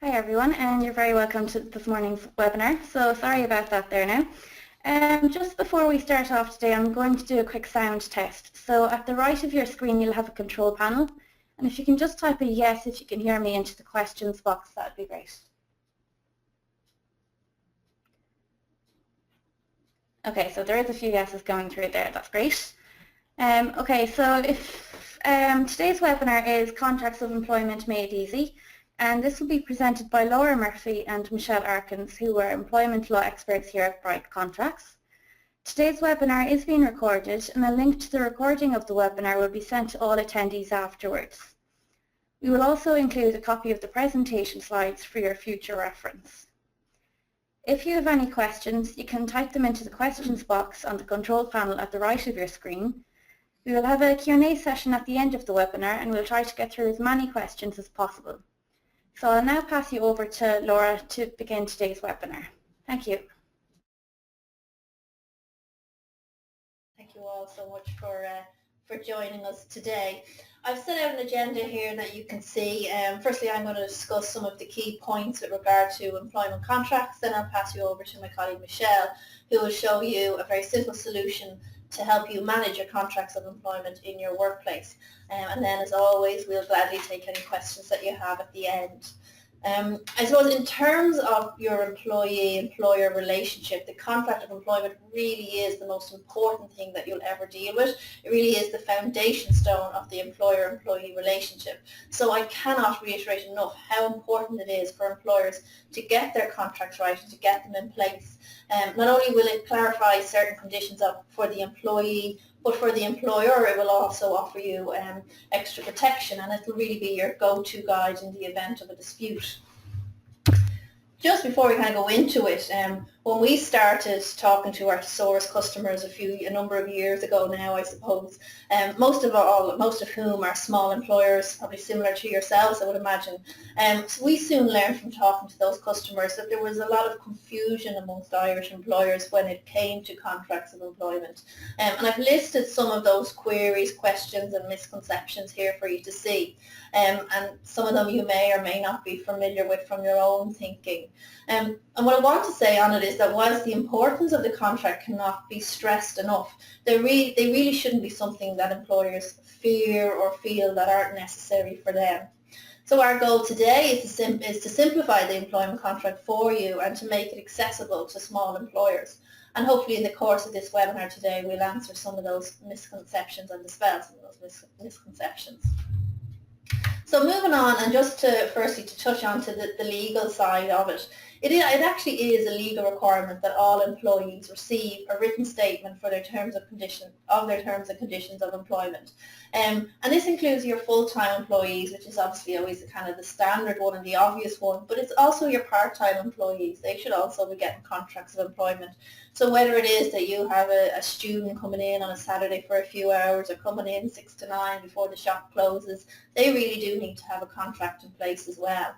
Hi everyone, and you're very welcome to this morning's webinar. So sorry about that there now. Just before we start off today, I'm going to do a quick sound test. So at the right of your screen, you'll have a control panel. And if you can just type a yes if you can hear me into the questions box, that would be great. Okay, so there is a few yeses going through there. That's great. Okay, so if today's webinar is Contracts of Employment Made Easy. And this will be presented by Laura Murphy and Michelle Arkins, who are employment law experts here at Bright Contracts. Today's webinar is being recorded, and a link to the recording of the webinar will be sent to all attendees afterwards. We will also include a copy of the presentation slides for your future reference. If you have any questions, you can type them into the questions box on the control panel at the right of your screen. We will have a Q&A session at the end of the webinar, and we'll try to get through as many questions as possible. So I'll now pass you over to Laura to begin today's webinar. Thank you. Thank you all so much for joining us today. I've set out an agenda here that you can see. Firstly, I'm going to discuss some of the key points with regard to employment contracts. Then I'll pass you over to my colleague Michelle, who will show you a very simple solution to help you manage your contracts of employment in your workplace. And then, as always, we'll gladly take any questions that you have at the end. I suppose in terms of your employee-employer relationship, the contract of employment really is the most important thing that you'll ever deal with. It really is the foundation stone of the employer-employee relationship. So I cannot reiterate enough how important it is for employers to get their contracts right and to get them in place. Not only will it clarify certain conditions for the employee, but for the employer it will also offer you extra protection, and it will really be your go-to guide in the event of a dispute. Just before we kind of go into it, when we started talking to our source customers a number of years ago now, I suppose, most of whom are small employers, probably similar to yourselves, I would imagine. So we soon learned from talking to those customers that there was a lot of confusion amongst Irish employers when it came to contracts of employment. And I've listed some of those queries, questions and misconceptions here for you to see. And some of them you may or may not be familiar with from your own thinking. And what I want to say on it is that whilst the importance of the contract cannot be stressed enough, they really shouldn't be something that employers fear or feel that aren't necessary for them. So our goal today is to simplify the employment contract for you and to make it accessible to small employers. And hopefully in the course of this webinar today, we'll answer some of those misconceptions and dispel some of those misconceptions. So moving on, and just firstly to touch on to the legal side of it, it actually is a legal requirement that all employees receive a written statement for their terms and conditions of employment. And this includes your full-time employees, which is obviously always kind of the standard one and the obvious one, but it's also your part-time employees. They should also be getting contracts of employment. So whether it is that you have a student coming in on a Saturday for a few hours or coming in 6 to 9 before the shop closes, they really do need to have a contract in place as well.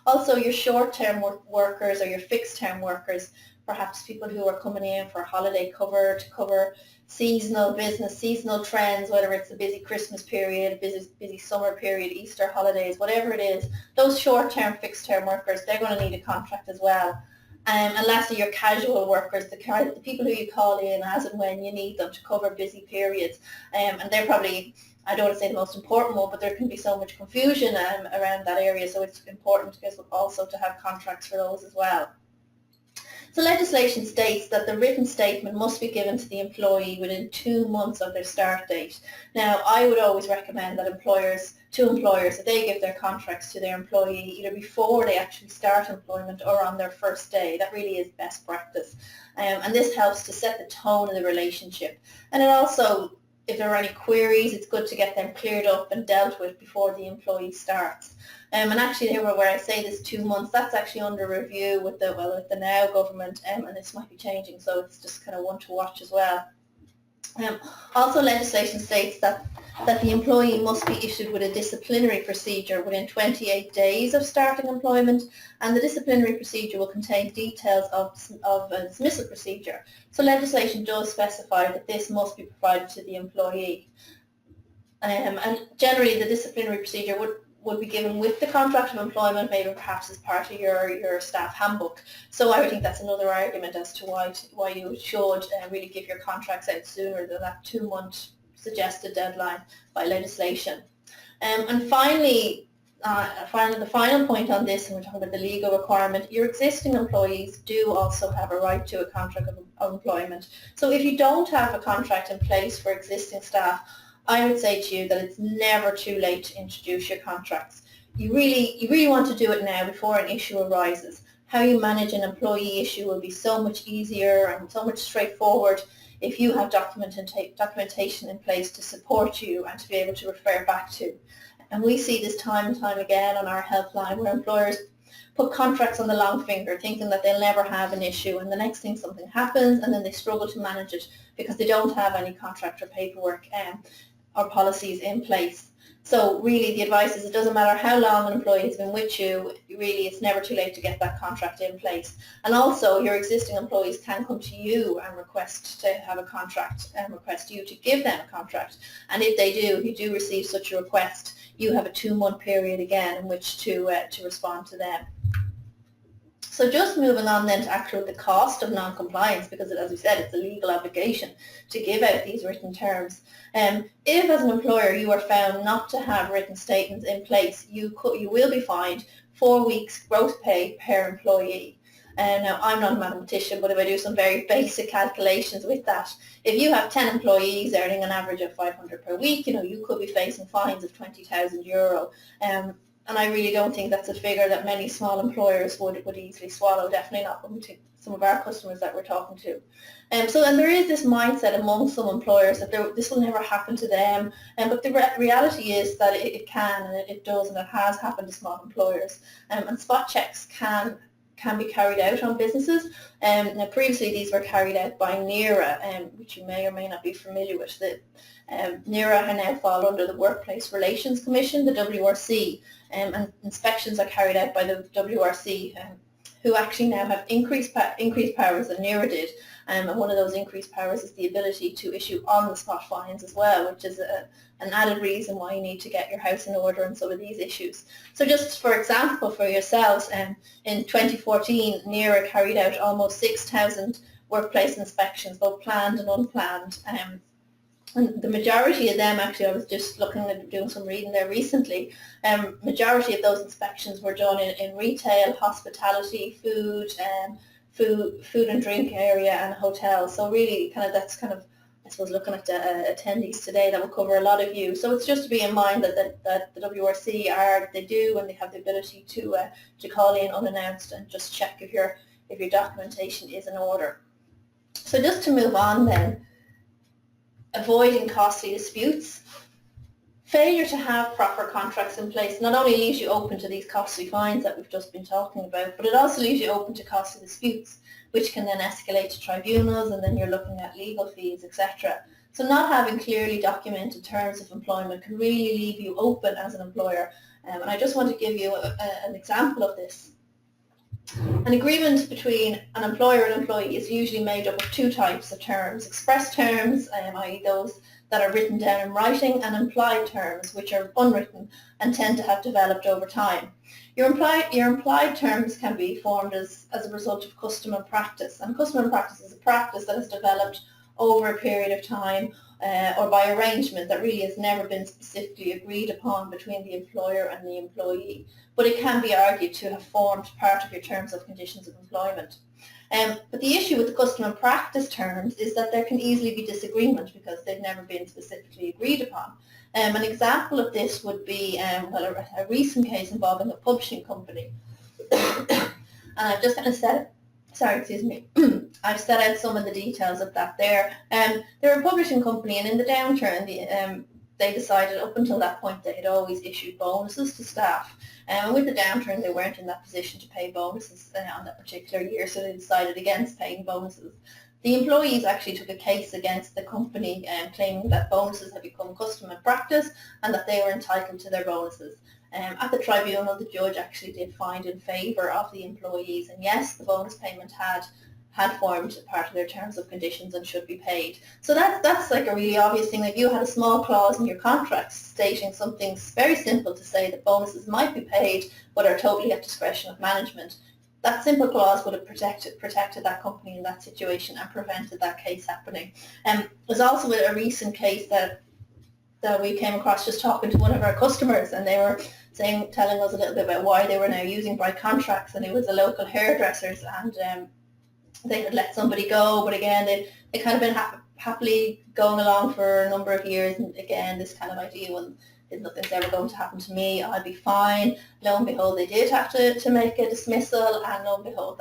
Also, your short-term workers or your fixed-term workers, perhaps people who are coming in for holiday cover to cover seasonal business, seasonal trends, whether it's a busy Christmas period, busy summer period, Easter holidays, whatever it is, those short-term, fixed-term workers, they're going to need a contract as well. And lastly, your casual workers, the people who you call in as and when you need them to cover busy periods, and they're probably, I don't want to say the most important one, but there can be so much confusion around that area, so it's important also to have contracts for those as well. So legislation states that the written statement must be given to the employee within 2 months of their start date. Now, I would always recommend that employers, that they give their contracts to their employee either before they actually start employment or on their first day. That really is best practice. And this helps to set the tone of the relationship. And it also, if there are any queries, it's good to get them cleared up and dealt with before the employee starts. And actually here where I say this 2 months, that's actually under review with the now government, and this might be changing, so it's just kind of one to watch as well. Also legislation states that the employee must be issued with a disciplinary procedure within 28 days of starting employment, and the disciplinary procedure will contain details of a dismissal procedure. So legislation does specify that this must be provided to the employee. And generally the disciplinary procedure would be given with the contract of employment, maybe perhaps as part of your staff handbook. So I would think that's another argument as to why you should really give your contracts out sooner than that 2-month suggested deadline by legislation. And finally, the final point on this, and we're talking about the legal requirement, your existing employees do also have a right to a contract of employment. So if you don't have a contract in place for existing staff, I would say to you that it's never too late to introduce your contracts. You really want to do it now before an issue arises. How you manage an employee issue will be so much easier and so much straightforward if you have documentation in place to support you and to be able to refer back to. And we see this time and time again on our helpline where employers put contracts on the long finger thinking that they'll never have an issue, and the next thing something happens and then they struggle to manage it because they don't have any contract or paperwork or policies in place. So really the advice is it doesn't matter how long an employee has been with you, really it's never too late to get that contract in place. And also your existing employees can come to you and request to have a contract and request you to give them a contract. And if you do receive such a request, you have a 2-month period again in which to respond to them. So just moving on then to actually the cost of non-compliance, because as we said, it's a legal obligation to give out these written terms. If as an employer you are found not to have written statements in place, you will be fined 4 weeks gross pay per employee. Now, I'm not a mathematician, but if I do some very basic calculations with that, if you have 10 employees earning an average of 500 per week, you could be facing fines of €20,000. And I really don't think that's a figure that many small employers would easily swallow, definitely not some of our customers that we're talking to. And there is this mindset among some employers that this will never happen to them, but the reality is that it can, and it does, and it has happened to small employers. And spot checks can be carried out on businesses. Now previously these were carried out by NERA, which you may or may not be familiar with. NERA now fall under the Workplace Relations Commission, the WRC, and inspections are carried out by the WRC, who actually now have increased powers than NERA did. And one of those increased powers is the ability to issue on-the-spot fines as well, which is an added reason why you need to get your house in order on some of these issues. So just for example, for yourselves, in 2014, NERA carried out almost 6,000 workplace inspections, both planned and unplanned. And the majority of them, actually, I was just looking at doing some reading there recently, majority of those inspections were done in retail, hospitality, food and drink area and hotels. So really that's I suppose, looking at the attendees today, that will cover a lot of you. So it's just to be in mind that the WRC they do and they have the ability to call in unannounced and just check if your documentation is in order. So just to move on then, avoiding costly disputes. Failure to have proper contracts in place not only leaves you open to these costly fines that we've just been talking about, but it also leaves you open to costly disputes, which can then escalate to tribunals, and then you're looking at legal fees, etc. So not having clearly documented terms of employment can really leave you open as an employer. And I just want to give you an example of this. An agreement between an employer and employee is usually made up of 2 types of terms: express terms, i.e. those that are written down in writing, and implied terms, which are unwritten and tend to have developed over time. Your implied terms can be formed as a result of custom and practice, and custom and practice is a practice that has developed over a period of time or by arrangement that really has never been specifically agreed upon between the employer and the employee, but it can be argued to have formed part of your terms of conditions of employment. But the issue with the custom and practice terms is that there can easily be disagreement because they've never been specifically agreed upon. An example of this would be a recent case involving a publishing company. And I've just kind of said, I've set out some of the details of that there. They're a publishing company, and in the downturn, they decided up until that point they had always issued bonuses to staff. And with the downturn, they weren't in that position to pay bonuses on that particular year, so they decided against paying bonuses. The employees actually took a case against the company claiming that bonuses had become custom and practice and that they were entitled to their bonuses. At the tribunal, the judge actually did find in favour of the employees, and yes, the bonus payment had had formed part of their terms of conditions and should be paid. So that's like a really obvious thing. If you had a small clause in your contract stating something very simple to say that bonuses might be paid but are totally at discretion of management, that simple clause would have protected that company in that situation and prevented that case happening. There's also a recent case that we came across just talking to one of our customers, and they were telling us a little bit about why they were now using bright contracts, and it was a local hairdressers, and they had let somebody go, but again, they kind of been happily going along for a number of years, and again, this kind of idea when nothing's ever going to happen to me, I'll be fine. Lo and behold, they did have to make a dismissal, and lo and behold,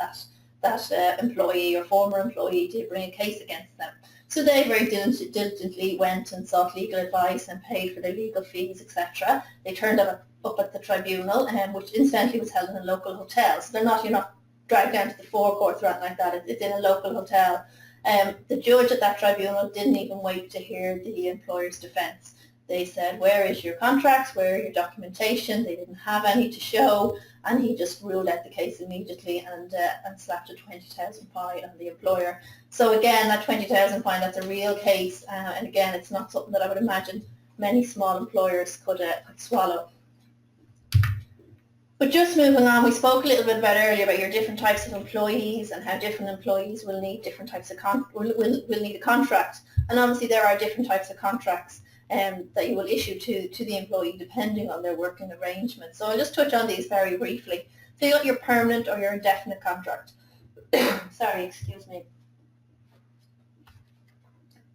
that employee or former employee did bring a case against them. So they very diligently went and sought legal advice and paid for their legal fees, etc. They turned up at the tribunal, which incidentally was held in a local hotel. So you're not dragged down to the forecourts or anything like that. It's in a local hotel. The judge at that tribunal didn't even wait to hear the employer's defence. They said, where is your contracts, where are your documentation? They didn't have any to show, and he just ruled out the case immediately and slapped a 20,000 fine on the employer. So again, that 20,000 fine, that's a real case, and again, it's not something that I would imagine many small employers could swallow. But just moving on, we spoke a little bit earlier about your different types of employees and how different employees will need different types of will need a contract, and obviously there are different types of contracts that you will issue to the employee depending on their working arrangement. So I'll just touch on these very briefly. So you got your permanent or your indefinite contract. Sorry, excuse me.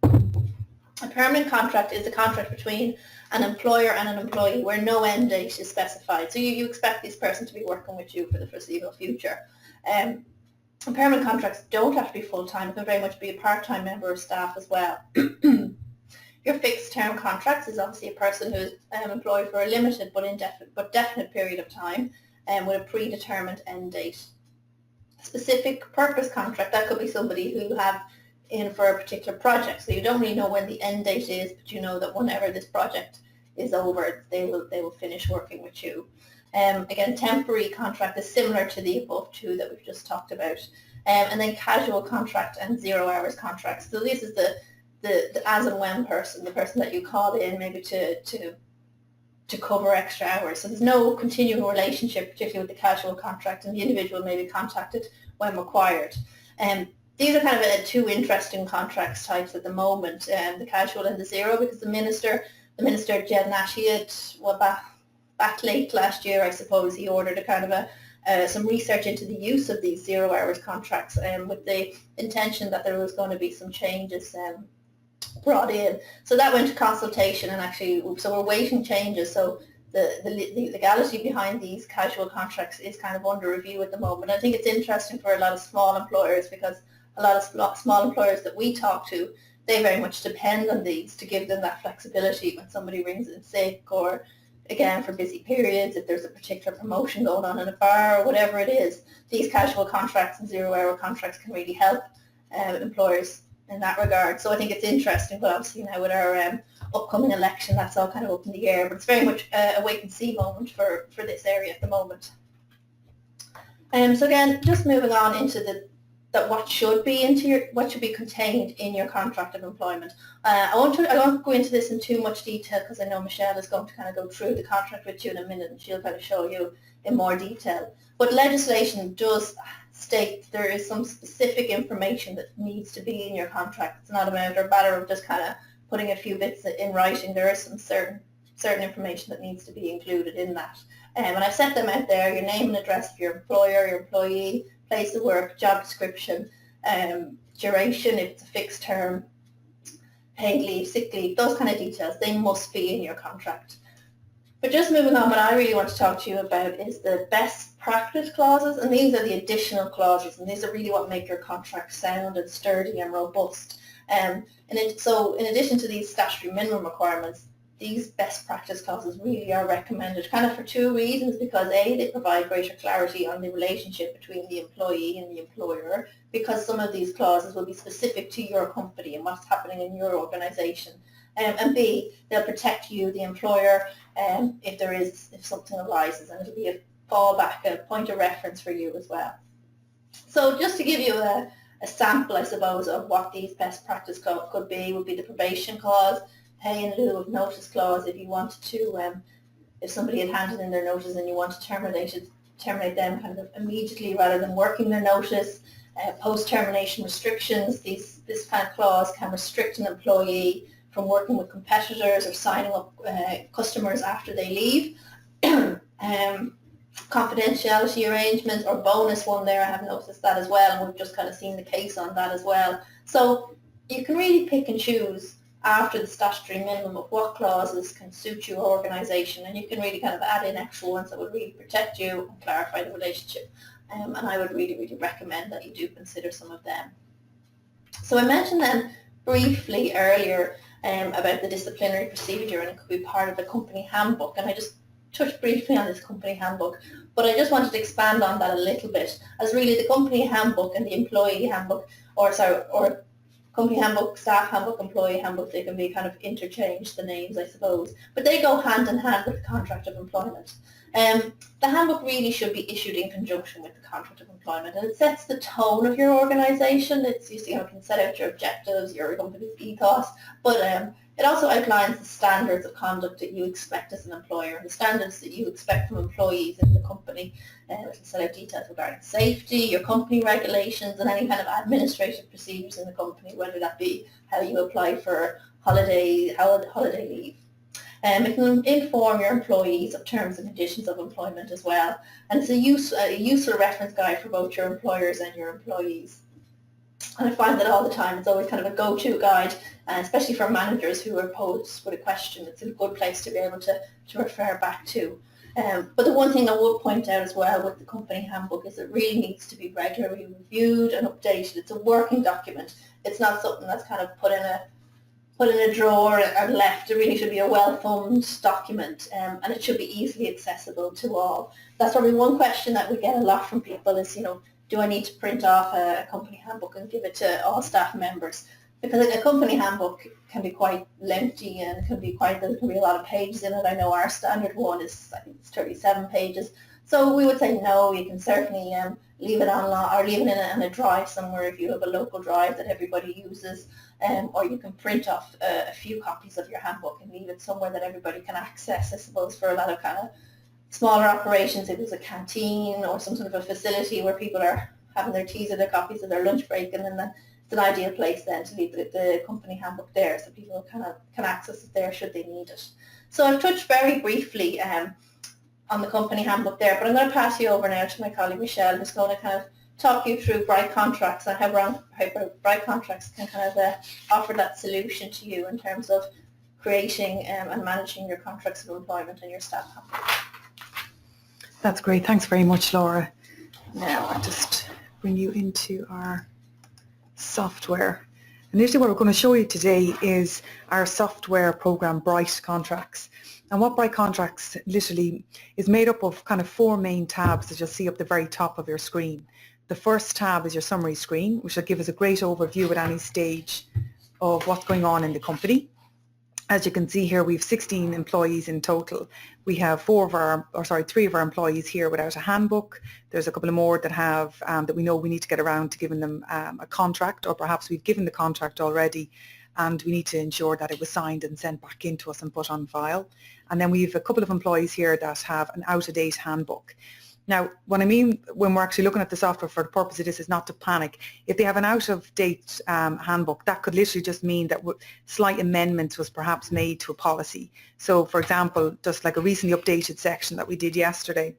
A permanent contract is a contract between an employer and an employee where no end date is specified. So you expect this person to be working with you for the foreseeable future. Permanent contracts don't have to be full-time. It can very much be a part-time member of staff as well. Your fixed-term contracts is obviously a person who is employed for a limited but definite period of time with a predetermined end date. Specific purpose contract, that could be somebody who have in for a particular project. So you don't really know when the end date is, but you know that whenever this project is over, they will finish working with you. Again, temporary contract is similar to the above two that we've just talked about. And then casual contract and 0 hours contracts. So this is the as and when person, the person that you call in maybe to cover extra hours. So there's no continuing relationship, particularly with the casual contract, and the individual may be contacted when required. These are kind of two interesting contracts types at the moment, the casual and the zero, because the minister Jed Nash, he had, back late last year, I suppose, he ordered a kind of some research into the use of these 0 hours contracts with the intention that there was going to be some changes brought in. So that went to consultation, and actually, so we're waiting changes. So the legality behind these casual contracts is kind of under review at the moment. I think it's interesting for a lot of small employers, because a lot of small employers that we talk to, they very much depend on these to give them that flexibility when somebody rings in sick, or again for busy periods, if there's a particular promotion going on in a bar or whatever it is. These casual contracts and 0 hour contracts can really help employers in that regard. So I think it's interesting, but obviously now with our upcoming election, that's all kind of up in the air, but it's very much a wait and see moment for this area at the moment. So again, just moving on into what should be contained in your contract of employment. I won't go into this in too much detail, because I know Michelle is going to kind of go through the contract with you in a minute, and she'll kind of show you in more detail. But legislation does state there is some specific information that needs to be in your contract. It's not a matter of just kind of putting a few bits in writing. There is some certain information that needs to be included in that. And I've set them out there: your name and address of your employer, your employee, place of work, job description, duration, if it's a fixed term, paid leave, sick leave, those kind of details, they must be in your contract. But just moving on, what I really want to talk to you about is the best practice clauses, and these are the additional clauses, and these are really what make your contract sound and sturdy and robust. So in addition to these statutory minimum requirements, these best practice clauses really are recommended, kind of for two reasons, because A, they provide greater clarity on the relationship between the employee and the employer, because some of these clauses will be specific to your company and what's happening in your organisation. And B, they'll protect you, the employer, if something arises, and it'll be a fallback, a point of reference for you as well. So just to give you a sample, I suppose, of what these best practice could be would be the probation clause, pay in lieu of notice clause if you wanted to, if somebody had handed in their notice and you want to terminate them kind of immediately rather than working their notice. Post-termination restrictions, this kind of clause can restrict an employee from working with competitors or signing up customers after they leave. Confidentiality arrangements or bonus one there, I have noticed that as well, and we've just kind of seen the case on that as well. So you can really pick and choose after the statutory minimum of what clauses can suit your organisation, and you can really kind of add in extra ones that would really protect you and clarify the relationship. And I would really, really recommend that you do consider some of them. So I mentioned then briefly earlier about the disciplinary procedure, and it could be part of the company handbook, and I just touched briefly on this company handbook, but I just wanted to expand on that a little bit, as really the company handbook and the employee handbook, or company handbook, staff handbook, employee handbook, they can be kind of interchanged, the names, I suppose, but they go hand in hand with the contract of employment. The handbook really should be issued in conjunction with the contract of employment, and it sets the tone of your organisation. It's you can set out your objectives, your company's ethos, but it also outlines the standards of conduct that you expect as an employer and the standards that you expect from employees in the company. It can set out details regarding safety, your company regulations, and any kind of administrative procedures in the company, whether that be how you apply for holiday leave. It can inform your employees of terms and conditions of employment as well, and it's a useful reference guide for both your employers and your employees. And I find that all the time it's always kind of a go-to guide, especially for managers who are posed with a question. It's a good place to be able to refer back to. But the one thing I would point out as well with the company handbook is it really needs to be regularly reviewed and updated. It's a working document. It's not something that's kind of put in a drawer or left. It really should be a well-thumbed document, and it should be easily accessible to all. That's probably one question that we get a lot from people is, do I need to print off a company handbook and give it to all staff members? Because a company handbook can be quite lengthy and there can be a lot of pages in it. I know our standard one is, I think it's 37 pages. So we would say no, you can certainly leave it online or leave it in a drive somewhere if you have a local drive that everybody uses, or you can print off a few copies of your handbook and leave it somewhere that everybody can access. I suppose for a lot of kind of smaller operations, if there's a canteen or some sort of a facility where people are having their teas or their coffees at their lunch break, and then it's an ideal place then to leave the company handbook there so people can access it there should they need it. So I've touched very briefly on the company handbook there, but I'm going to pass you over now to my colleague Michelle, who's going to kind of talk you through Bright Contracts and how Bright Contracts can kind of offer that solution to you in terms of creating and managing your contracts of employment and your staff handbook. That's great. Thanks very much, Laura. Now I'll just bring you into our software. Initially what we're going to show you today is our software program, Bright Contracts. And what Bright Contracts literally is made up of kind of four main tabs that you'll see up the very top of your screen. The first tab is your summary screen, which will give us a great overview at any stage of what's going on in the company. As you can see here, we have 16 employees in total. We have three of our employees here without a handbook. There's a couple of more that have that we know we need to get around to giving them a contract, or perhaps we've given the contract already and we need to ensure that it was signed and sent back into us and put on file. And then we have a couple of employees here that have an out-of-date handbook. Now, what I mean when we're actually looking at the software for the purpose of this is not to panic. If they have an out-of-date handbook, that could literally just mean that slight amendments was perhaps made to a policy. So, for example, just like a recently updated section that we did yesterday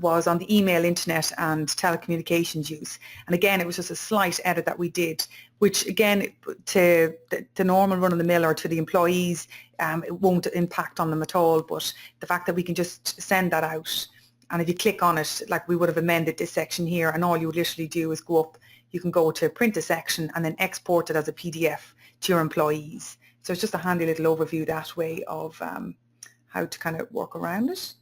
was on the email, internet and telecommunications use. And again, it was just a slight edit that we did, which again, to the normal run-of-the-mill or to the employees, it won't impact on them at all. But the fact that we can just send that out, and if you click on it, like we would have amended this section here, and all you would literally do is go up, you can go to print a section and then export it as a PDF to your employees. So it's just a handy little overview that way of how to kind of work around it.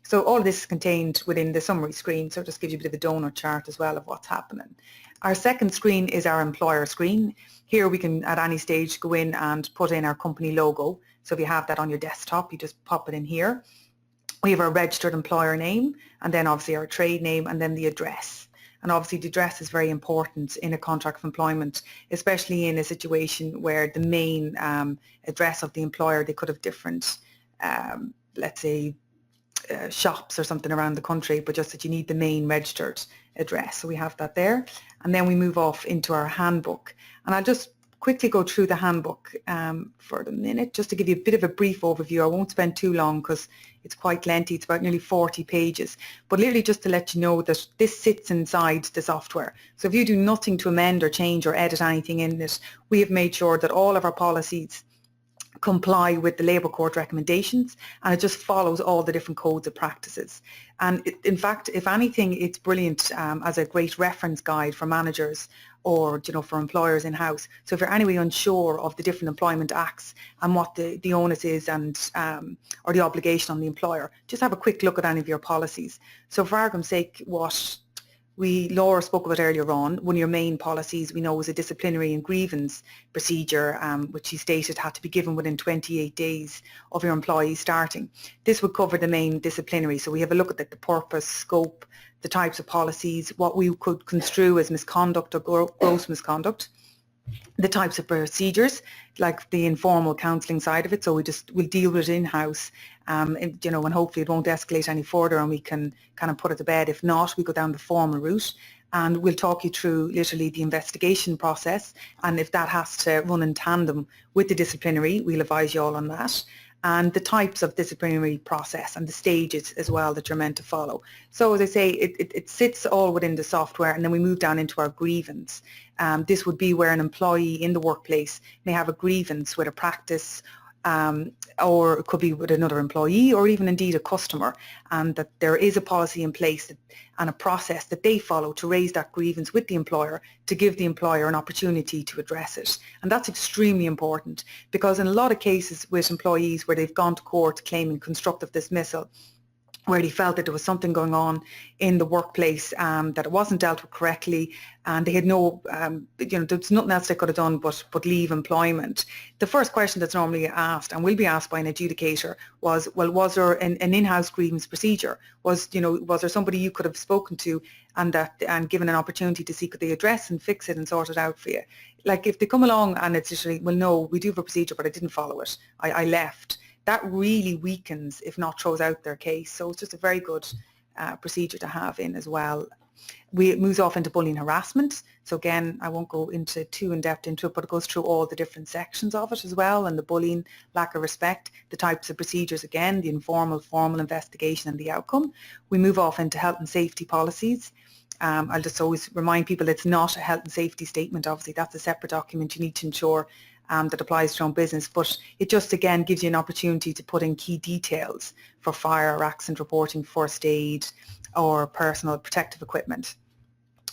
So all of this is contained within the summary screen, so it just gives you a bit of a donut chart as well of what's happening. Our second screen is our employer screen. Here we can at any stage go in and put in our company logo. So if you have that on your desktop, you just pop it in here. We have our registered employer name, and then obviously our trade name, and then the address. And obviously the address is very important in a contract of employment, especially in a situation where the main address of the employer, they could have different, let's say, shops or something around the country, but just that you need the main registered address. So we have that there. And then we move off into our handbook. And I'll just quickly go through the handbook for the minute, just to give you a bit of a brief overview. I won't spend too long because it's quite lengthy. It's about nearly 40 pages. But literally just to let you know that this sits inside the software. So if you do nothing to amend or change or edit anything in it, we have made sure that all of our policies comply with the Labour Court recommendations, and it just follows all the different codes of practices. And in fact, if anything, it's brilliant as a great reference guide for managers or, you know, for employers in-house. So if you're anyway unsure of the different employment acts and what the onus is and or the obligation on the employer, just have a quick look at any of your policies. So for argument's sake, what Laura spoke about earlier on, one of your main policies we know was a disciplinary and grievance procedure, which she stated had to be given within 28 days of your employee starting. This would cover the main disciplinary. So we have a look at the purpose, scope, the types of policies, what we could construe as misconduct or gross misconduct, the types of procedures, like the informal counselling side of it. So we'll deal with it in-house, you know, and hopefully it won't escalate any further and we can kind of put it to bed. If not, we go down the formal route and we'll talk you through literally the investigation process, and if that has to run in tandem with the disciplinary, we'll advise you all on that, and the types of disciplinary process and the stages as well that you're meant to follow. So as I say, it sits all within the software, and then we move down into our grievance. This would be where an employee in the workplace may have a grievance with a practice, or it could be with another employee or even indeed a customer, and that there is a policy in place and a process that they follow to raise that grievance with the employer to give the employer an opportunity to address it. And that's extremely important, because in a lot of cases with employees where they've gone to court claiming constructive dismissal, where they felt that there was something going on in the workplace, that it wasn't dealt with correctly, and they had no, you know, there's nothing else they could have done but leave employment. The first question that's normally asked, and will be asked by an adjudicator, was, well, was there an in-house grievance procedure? Was there somebody you could have spoken to and given an opportunity to see could they address and fix it and sort it out for you? Like if they come along and it's literally, well, no, we do have a procedure, but I didn't follow it. I left. That really weakens, if not throws out their case. So it's just a very good procedure to have in as well. It moves off into bullying harassment. So again, I won't go into too in-depth into it, but it goes through all the different sections of it as well, and the bullying, lack of respect, the types of procedures again, the informal, formal investigation and the outcome. We move off into health and safety policies. I'll just always remind people it's not a health and safety statement. Obviously, that's a separate document you need to ensure that applies to your own business, but it just again gives you an opportunity to put in key details for fire or accident reporting, first aid or personal protective equipment.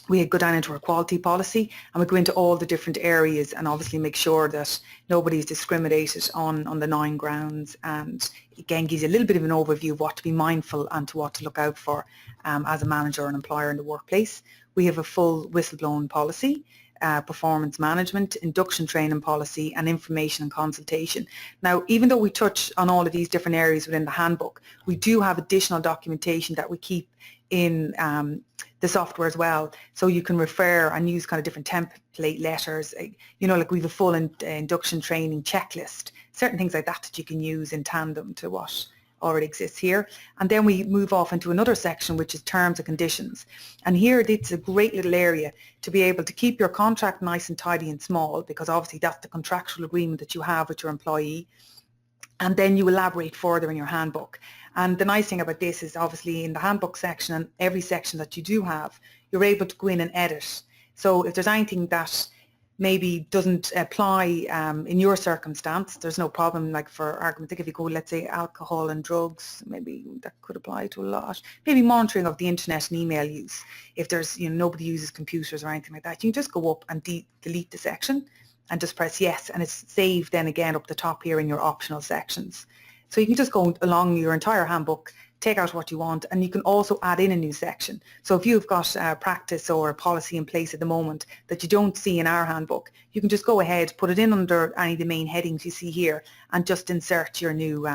We go down into our quality policy and we go into all the different areas and obviously make sure that nobody is discriminated on the 9 grounds, and again gives you a little bit of an overview of what to be mindful and to what to look out for as a manager or an employer in the workplace. We have a full whistleblowing policy, performance management, induction training policy and information and consultation. Now, even though we touch on all of these different areas within the handbook, we do have additional documentation that we keep in the software as well, so you can refer and use kind of different template letters, you know, like we have a full induction training checklist, certain things like that that you can use in tandem to what already exists here. And then we move off into another section which is terms and conditions, and here it's a great little area to be able to keep your contract nice and tidy and small, because obviously that's the contractual agreement that you have with your employee, and then you elaborate further in your handbook. And the nice thing about this is obviously in the handbook section and every section that you do have, you're able to go in and edit. So if there's anything that maybe doesn't apply in your circumstance, there's no problem. Like for argument, if you go, let's say alcohol and drugs, maybe that could apply to a lot. Maybe monitoring of the internet and email use. If there's, you know, nobody uses computers or anything like that, you can just go up and delete the section and just press yes, and it's saved then again up the top here in your optional sections. So you can just go along your entire handbook, take out what you want, and you can also add in a new section. So if you've got a practice or a policy in place at the moment that you don't see in our handbook, you can just go ahead, put it in under any of the main headings you see here, and just insert your new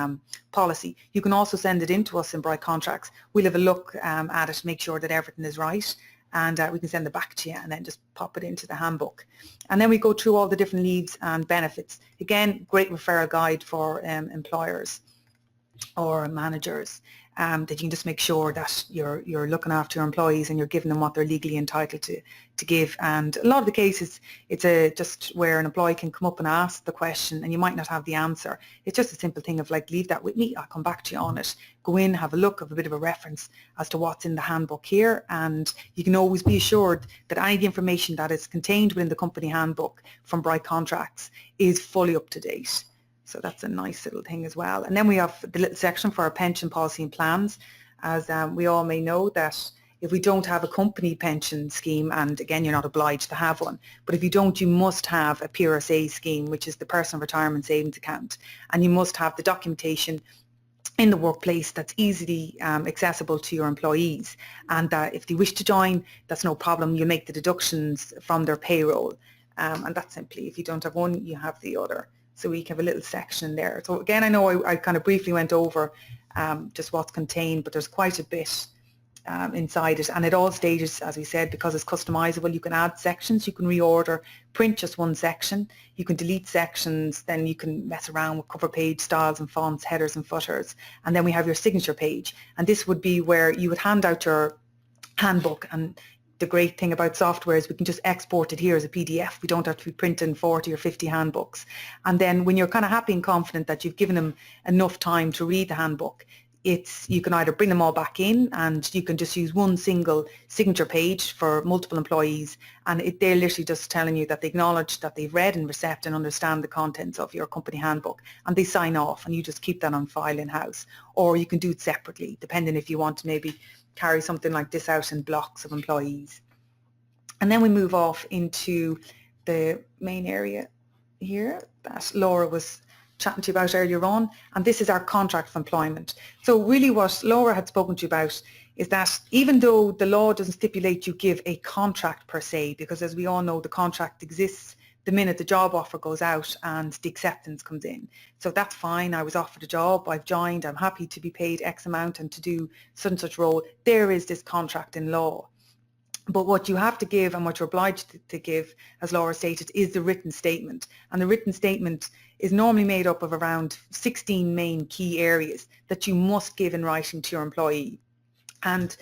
policy. You can also send it in to us in Bright Contracts. We'll have a look at it, make sure that everything is right, and we can send it back to you and then just pop it into the handbook. And then we go through all the different leaves and benefits. Again, great referral guide for employers or managers, that you can just make sure that you're looking after your employees and you're giving them what they're legally entitled to give. And a lot of the cases, it's just where an employee can come up and ask the question and you might not have the answer. It's just a simple thing of like, leave that with me, I'll come back to you on it. Go in, have a look, have a bit of a reference as to what's in the handbook here, and you can always be assured that any of the information that is contained within the company handbook from Bright Contracts is fully up to date. So that's a nice little thing as well. And then we have the little section for our pension policy and plans. As we all may know, that if we don't have a company pension scheme, and again, you're not obliged to have one, but if you don't, you must have a PRSA scheme, which is the Personal Retirement Savings Account. And you must have the documentation in the workplace that's easily accessible to your employees, and that if they wish to join, that's no problem. You make the deductions from their payroll. And that's simply, if you don't have one, you have the other. So we have a little section there. So again, I know I kind of briefly went over just what's contained, but there's quite a bit inside it. And at all stages, as we said, because it's customizable, you can add sections, you can reorder, print just one section, you can delete sections, then you can mess around with cover page styles and fonts, headers and footers. And then we have your signature page. And this would be where you would hand out your handbook, and the great thing about software is we can just export it here as a PDF. We don't have to be printing 40 or 50 handbooks. And then when you're kind of happy and confident that you've given them enough time to read the handbook, you can either bring them all back in, and you can just use one single signature page for multiple employees, and they're literally just telling you that they acknowledge that they've read and received and understand the contents of your company handbook, and they sign off, and you just keep that on file in-house. Or you can do it separately, depending if you want to maybe carry something like this out in blocks of employees. And then we move off into the main area here that Laura was chatting to you about earlier on, and this is our contract of employment. So really what Laura had spoken to you about is that even though the law doesn't stipulate you give a contract per se, because as we all know, the contract exists the minute the job offer goes out and the acceptance comes in. So that's fine. I was offered a job, I've joined, I'm happy to be paid X amount and to do such and such role. There is this contract in law. But what you have to give and what you're obliged to give, as Laura stated, is the written statement. And the written statement is normally made up of around 16 main key areas that you must give in writing to your employee. And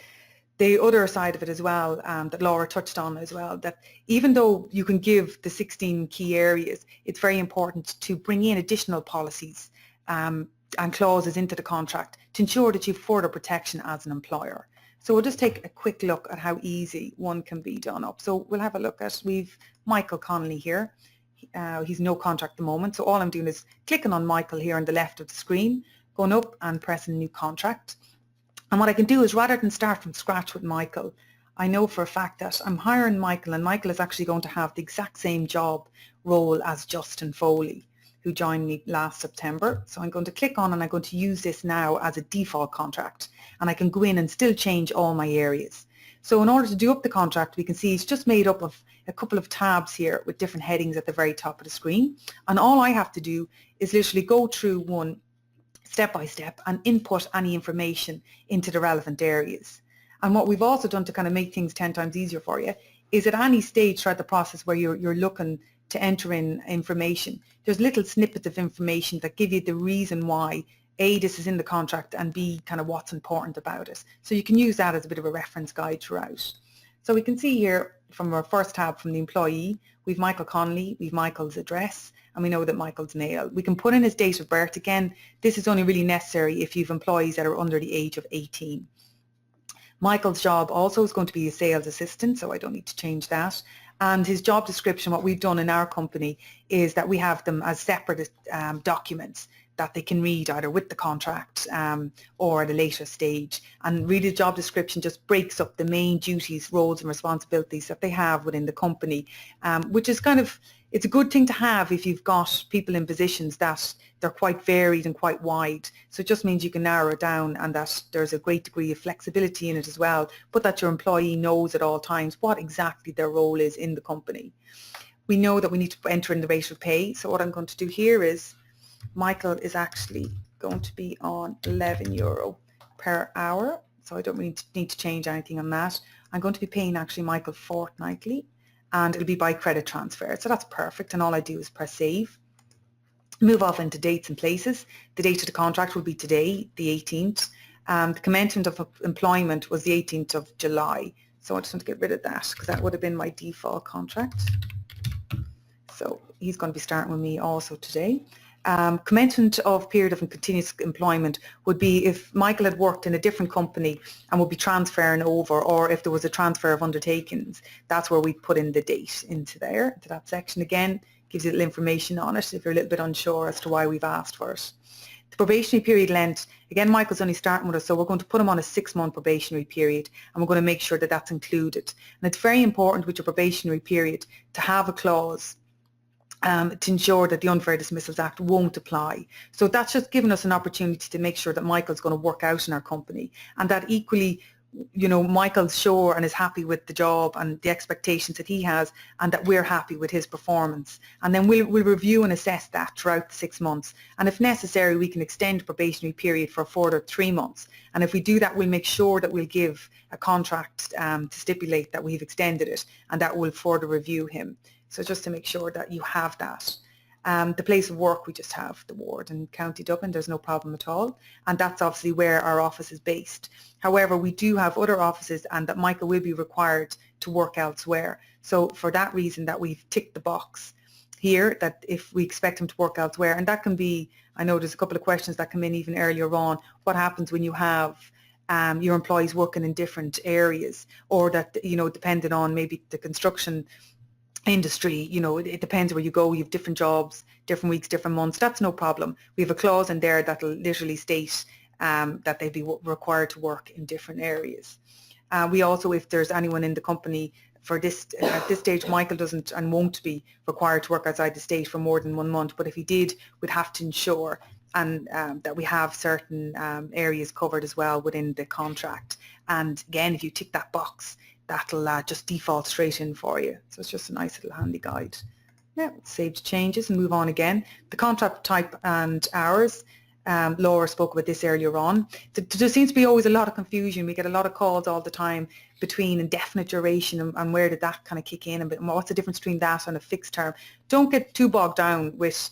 the other side of it as well, that Laura touched on as well, that even though you can give the 16 key areas, it's very important to bring in additional policies and clauses into the contract to ensure that you have further protection as an employer. So we'll just take a quick look at how easy one can be done up. So we'll have a look at, we've Michael Connolly here. He's no contract at the moment. So all I'm doing is clicking on Michael here on the left of the screen, going up and pressing new contract. And what I can do is, rather than start from scratch with Michael, I know for a fact that I'm hiring Michael, and Michael is actually going to have the exact same job role as Justin Foley, who joined me last September. So I'm going to click on, and I'm going to use this now as a default contract, and I can go in and still change all my areas. So in order to do up the contract, we can see it's just made up of a couple of tabs here with different headings at the very top of the screen. And all I have to do is literally go through one step by step and input any information into the relevant areas. And what we've also done to kind of make things 10 times easier for you is at any stage throughout the process where you're looking to enter in information, there's little snippets of information that give you the reason why A, this is in the contract, and B, kind of what's important about it. So you can use that as a bit of a reference guide throughout. So we can see here from our first tab from the employee, we've Michael Connolly, we've Michael's address, and we know that Michael's male. We can put in his date of birth. Again, this is only really necessary if you've employees that are under the age of 18. Michael's job also is going to be a sales assistant, so I don't need to change that. And his job description, what we've done in our company is that we have them as separate documents that they can read either with the contract or at a later stage. And really the job description just breaks up the main duties, roles and responsibilities that they have within the company, which is kind of, it's a good thing to have if you've got people in positions that they're quite varied and quite wide. So it just means you can narrow it down, and that there's a great degree of flexibility in it as well, but that your employee knows at all times what exactly their role is in the company. We know that we need to enter in the rate of pay. So what I'm going to do here is, Michael is actually going to be on €11 per hour. So I don't really need to change anything on that. I'm going to be paying actually Michael fortnightly, and it'll be by credit transfer. So that's perfect, and all I do is press save. Move off into dates and places. The date of the contract will be today, the 18th. The commencement of employment was the 18th of July. So I just want to get rid of that because that would have been my default contract. So he's going to be starting with me also today. Commencement of period of continuous employment would be if Michael had worked in a different company and would be transferring over, or if there was a transfer of undertakings, that's where we put in the date into there, to that section. Again, gives you a little information on it if you're a little bit unsure as to why we've asked for it. The probationary period length, again, Michael's only starting with us, so we're going to put him on a 6-month probationary period, and we're going to make sure that that's included. And it's very important with your probationary period to have a clause to ensure that the Unfair Dismissals Act won't apply. So that's just giving us an opportunity to make sure that Michael's going to work out in our company, and that equally, you know, Michael's sure and is happy with the job and the expectations that he has, and that we're happy with his performance. And then we'll review and assess that throughout the 6 months. And if necessary, we can extend the probationary period for a further 3 months. And if we do that, we'll make sure that we'll give a contract to stipulate that we've extended it, and that will further review him. So just to make sure that you have that. The place of work, we just have the ward in County Dublin. There's no problem at all. And that's obviously where our office is based. However, we do have other offices, and that Michael will be required to work elsewhere. So for that reason that we've ticked the box here, that if we expect him to work elsewhere, and that can be, I know there's a couple of questions that come in even earlier on, what happens when you have your employees working in different areas, or that, you know, depending on maybe the construction industry, you know, it depends where you go. You have different jobs, different weeks, different months. That's no problem. We have a clause in there that'll literally state that they'd be required to work in different areas. We also, if there's anyone in the company for this, at this stage, Michael doesn't and won't be required to work outside the state for more than 1 month. But if he did, we'd have to ensure and that we have certain areas covered as well within the contract. And again, if you tick that box, that'll just default straight in for you. So it's just a nice little handy guide. Yeah, save the changes and move on again. The contract type and hours, Laura spoke about this earlier on. There seems to be always a lot of confusion. We get a lot of calls all the time between indefinite duration and where did that kind of kick in, and what's the difference between that and a fixed term. Don't get too bogged down with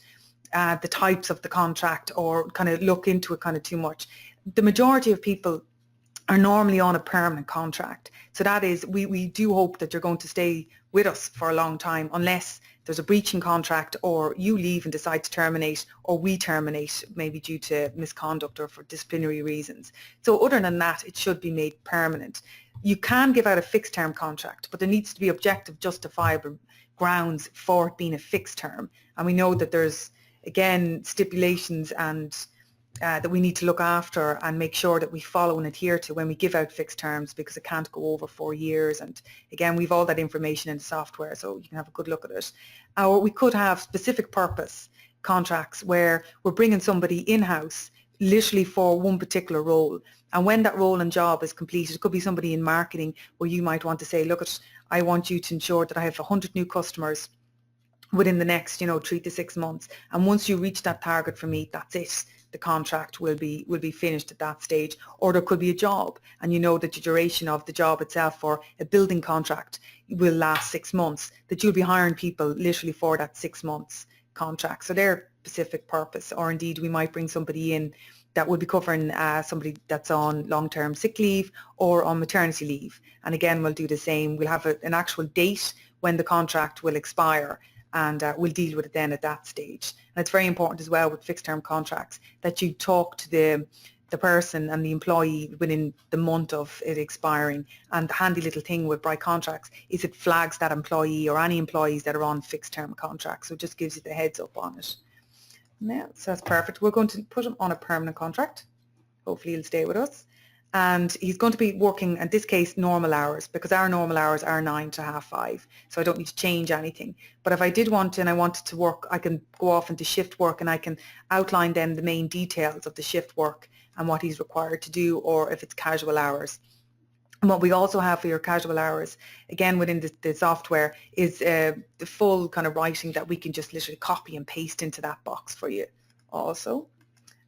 the types of the contract or kind of look into it kind of too much. The majority of people are normally on a permanent contract. So that is, we do hope that you're going to stay with us for a long time, unless there's a breaching contract or you leave and decide to terminate, or we terminate maybe due to misconduct or for disciplinary reasons. So other than that, it should be made permanent. You can give out a fixed term contract, but there needs to be objective justifiable grounds for it being a fixed term. And we know that there's, again, stipulations and that we need to look after and make sure that we follow and adhere to when we give out fixed terms, because it can't go over 4 years. And again, we've all that information in the software, so you can have a good look at it. Or we could have specific purpose contracts where we're bringing somebody in-house literally for one particular role. And when that role and job is completed, it could be somebody in marketing where you might want to say, look, I want you to ensure that I have 100 new customers within the next, 3 to 6 months. And once you reach that target for me, that's it. The contract will be finished at that stage. Or there could be a job, and you know that the duration of the job itself for a building contract will last 6 months, that you'll be hiring people literally for that 6 months contract. So their specific purpose. Or indeed, we might bring somebody in that will be covering somebody that's on long-term sick leave or on maternity leave. And again, we'll do the same. We'll have an actual date when the contract will expire, and we'll deal with it then at that stage. And it's very important as well with fixed term contracts that you talk to the person and the employee within the month of it expiring. And the handy little thing with Bright Contracts is it flags that employee or any employees that are on fixed term contracts. So it just gives you the heads up on it. Yeah, so that's perfect. We're going to put him on a permanent contract. Hopefully he'll stay with us. And he's going to be working, in this case, normal hours, because our normal hours are 9 to 5:30, so I don't need to change anything. But if I did want to and I wanted to work, I can go off into shift work and I can outline then the main details of the shift work and what he's required to do, or if it's casual hours. And what we also have for your casual hours, again within the software, is the full kind of writing that we can just literally copy and paste into that box for you also.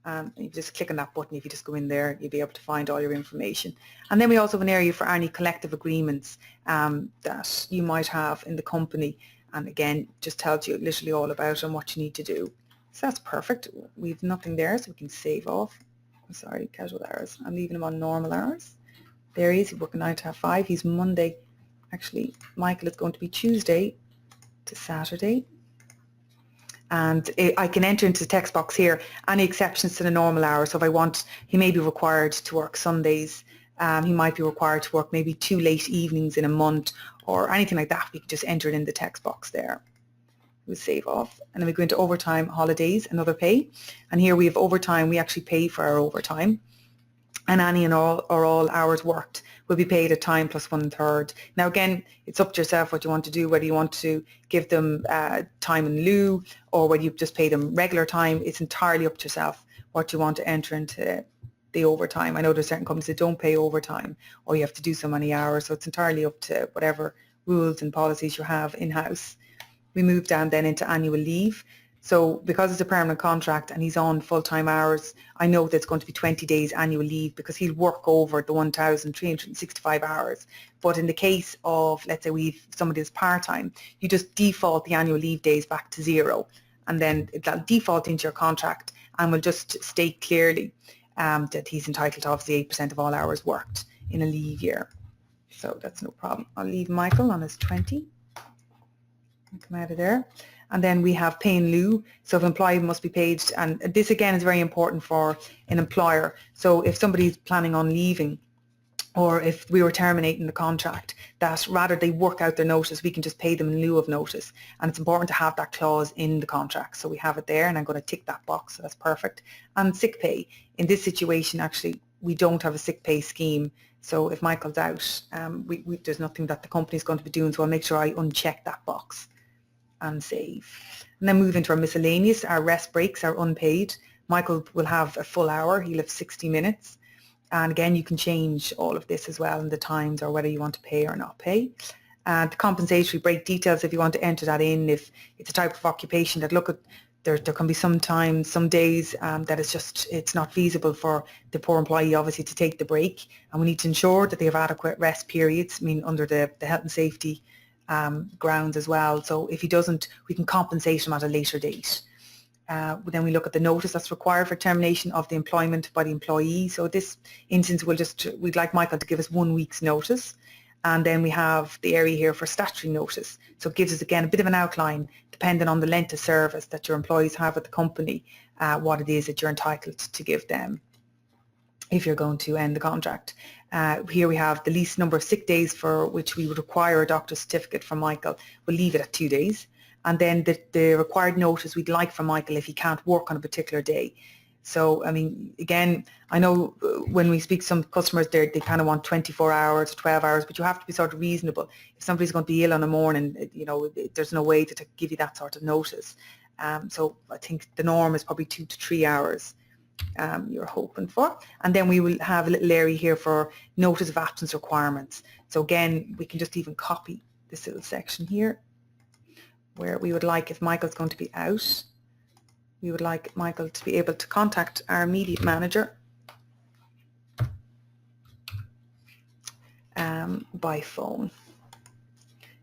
You just click on that button. If you just go in there, you'll be able to find all your information. And then we also have an area for any collective agreements that you might have in the company. And again, just tells you literally all about it and what you need to do. So that's perfect. We've nothing there, so we can save off. I'm sorry, casual hours. I'm leaving him on normal hours. There he is. He's working 9 to 5. He's Monday. Actually, Michael is going to be Tuesday to Saturday. And I can enter into the text box here any exceptions to the normal hours. So if I want, he may be required to work Sundays. He might be required to work maybe 2 late evenings in a month or anything like that. We can just enter it in the text box there. We'll save off. And then we go into overtime, holidays, and other pay. And here we have overtime. We actually pay for our overtime. And any and all hours worked will be paid at time plus 1/3. Now again, it's up to yourself what you want to do, whether you want to give them time in lieu or whether you just pay them regular time. It's entirely up to yourself what you want to enter into the overtime. I know there's certain companies that don't pay overtime or you have to do so many hours, so it's entirely up to whatever rules and policies you have in-house. We move down then into annual leave. So because it's a permanent contract and he's on full-time hours, I know that it's going to be 20 days annual leave because he'll work over the 1,365 hours. But in the case of, let's say we've somebody who's part-time, you just default the annual leave days back to 0. And then that'll default into your contract and will just state clearly that he's entitled to obviously 8% of all hours worked in a leave year. So that's no problem. I'll leave Michael on his 20. Come out of there. And then we have pay in lieu. So if an employee must be paid, and this again is very important for an employer. So if somebody's planning on leaving or if we were terminating the contract, that rather they work out their notice, we can just pay them in lieu of notice. And it's important to have that clause in the contract. So we have it there and I'm going to tick that box. So that's perfect. And sick pay. In this situation, actually, we don't have a sick pay scheme. So if Michael's out, there's nothing that the company is going to be doing. So I'll make sure I uncheck that box and save. And then move into our miscellaneous. Our rest breaks are unpaid. Michael will have a full hour. He'll have 60 minutes. And again, you can change all of this as well in the times or whether you want to pay or not pay. And the compensatory break details, if you want to enter that in, if it's a type of occupation that look at, there can be some times, some days that it's not feasible for the poor employee obviously to take the break. And we need to ensure that they have adequate rest periods, I mean under the health and safety grounds as well. So if he doesn't, we can compensate him at a later date. Then we look at the notice that's required for termination of the employment by the employee. So this instance, we'd like Michael to give us 1 week's notice. And then we have the area here for statutory notice. So it gives us, again, a bit of an outline, depending on the length of service that your employees have at the company, what it is that you're entitled to give them if you're going to end the contract. Here we have the least number of sick days for which we would require a doctor's certificate from Michael. We'll leave it at 2 days. And then the required notice we'd like from Michael if he can't work on a particular day. So, I mean, again, I know when we speak to some customers, they kind of want 24 hours or 12 hours, but you have to be sort of reasonable. If somebody's going to be ill in the morning, you know, there's no way to give you that sort of notice. So I think the norm is probably 2 to 3 hours you're hoping for. And then we will have a little area here for notice of absence requirements. So again, we can just even copy this little section here where we would like, if Michael's going to be out, we would like Michael to be able to contact our immediate manager by phone.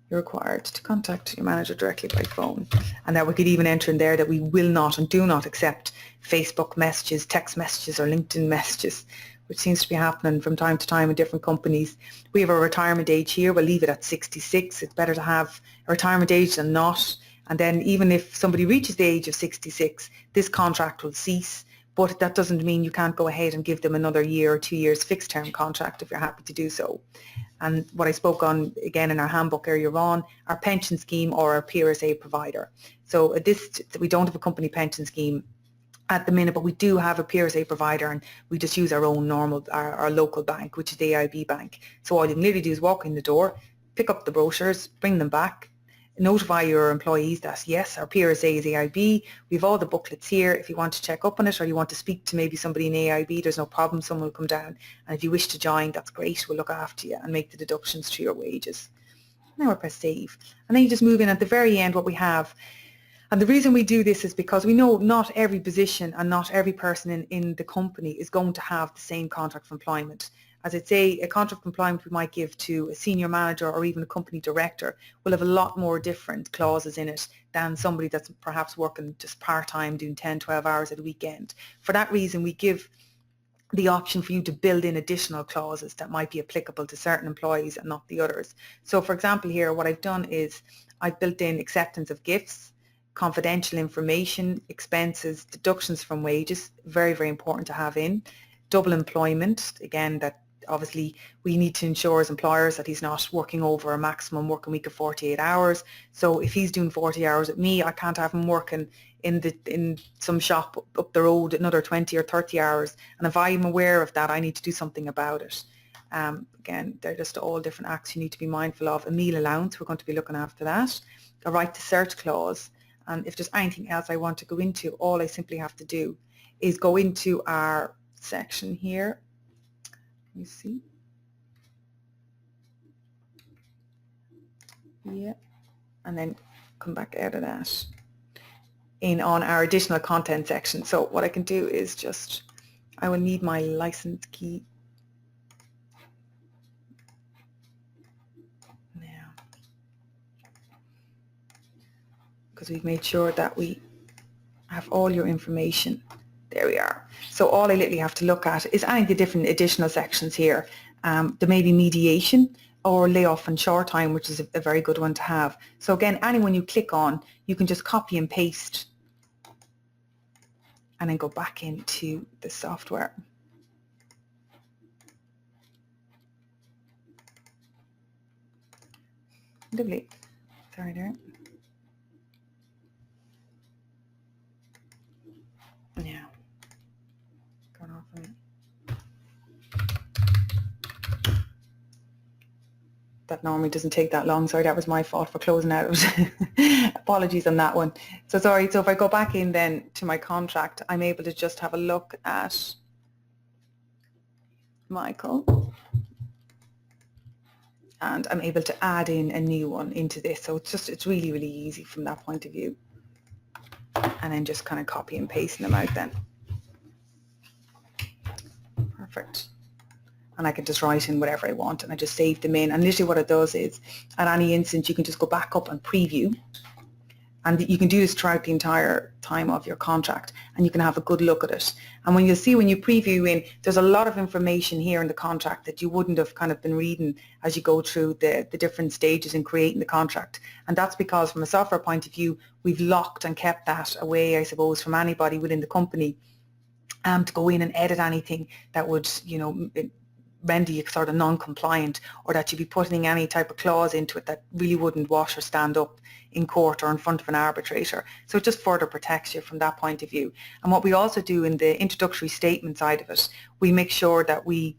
You're required to contact your manager directly by phone. And that we could even enter in there that we will not and do not accept Facebook messages, text messages or LinkedIn messages, which seems to be happening from time to time in different companies. We have a retirement age here. We'll leave it at 66. It's better to have a retirement age than not. And then even if somebody reaches the age of 66, this contract will cease. But that doesn't mean you can't go ahead and give them another year or 2 years fixed term contract if you're happy to do so. And what I spoke on again in our handbook earlier on, our pension scheme or our PRSA provider. So we don't have a company pension scheme at the minute, but we do have a PRSA provider and we just use our own normal, our local bank, which is the AIB bank. So all you can literally do is walk in the door, pick up the brochures, bring them back, notify your employees that yes, our PRSA is AIB, we have all the booklets here. If you want to check up on it or you want to speak to maybe somebody in AIB, there's no problem, someone will come down. And if you wish to join, that's great, we'll look after you and make the deductions to your wages. Now we press save. And then you just move in at the very end what we have And the reason we do this is because we know not every position and not every person in the company is going to have the same contract of employment. As I'd say, a contract of employment we might give to a senior manager or even a company director will have a lot more different clauses in it than somebody that's perhaps working just part-time, doing 10, 12 hours at a weekend. For that reason, we give the option for you to build in additional clauses that might be applicable to certain employees and not the others. So for example here, what I've done is I've built in acceptance of gifts, confidential information, expenses, deductions from wages, very, very important to have in, double employment, again, that obviously we need to ensure as employers that he's not working over a maximum working week of 48 hours. So if he's doing 40 hours at me, I can't have him working in some shop up the road another 20 or 30 hours. And if I'm aware of that, I need to do something about it. Again, they're just all different acts you need to be mindful of. A meal allowance, we're going to be looking after that. A right to search clause. And if there's anything else I want to go into, all I simply have to do is go into our section here. You see? Yeah. And then come back out of that in on our additional content section. So what I can do is just, I will need my license key. Now, because we've made sure that we have all your information. There we are. So all I literally have to look at is any of the different additional sections here. There may be mediation or layoff and short time, which is a very good one to have. So again, anyone you click on, you can just copy and paste and then go back into the software. Lovely. Sorry there. Yeah. Going off on that normally doesn't take that long. Sorry, that was my fault for closing out. Apologies on that one. So sorry, so if I go back in then to my contract, I'm able to just have a look at Michael. And I'm able to add in a new one into this. So it's really, really easy from that point of view. And then just kind of copy and pasting them out then. Perfect. And I can just write in whatever I want and I just save them in. And literally what it does is at any instance you can just go back up and preview. And you can do this throughout the entire time of your contract and you can have a good look at it. And when you see when you preview in, there's a lot of information here in the contract that you wouldn't have kind of been reading as you go through the different stages in creating the contract. And that's because from a software point of view, we've locked and kept that away, I suppose, from anybody within the company to go in and edit anything that would, you know, render you sort of non-compliant or that you'd be putting any type of clause into it that really wouldn't wash or stand up in court or in front of an arbitrator. So it just further protects you from that point of view. And what we also do in the introductory statement side of it, we make sure that we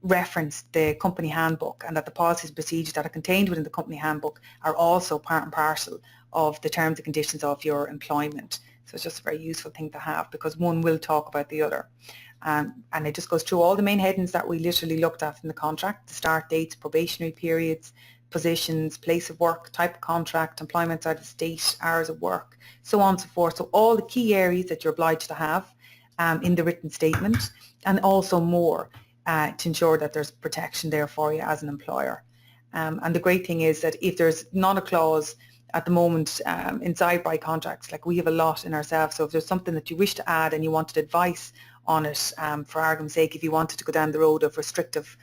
reference the company handbook and that the policies and procedures that are contained within the company handbook are also part and parcel of the terms and conditions of your employment. So it's just a very useful thing to have because one will talk about the other. And it just goes through all the main headings that we literally looked at in the contract, the start dates, probationary periods, positions, place of work, type of contract, employment out of state, hours of work, so on and so forth. So all the key areas that you're obliged to have in the written statement and also more to ensure that there's protection there for you as an employer. And the great thing is that if there's not a clause at the moment inside by contracts, like we have a lot in ourselves, so if there's something that you wish to add and you wanted advice on it, for argument's sake, if you wanted to go down the road of restrictive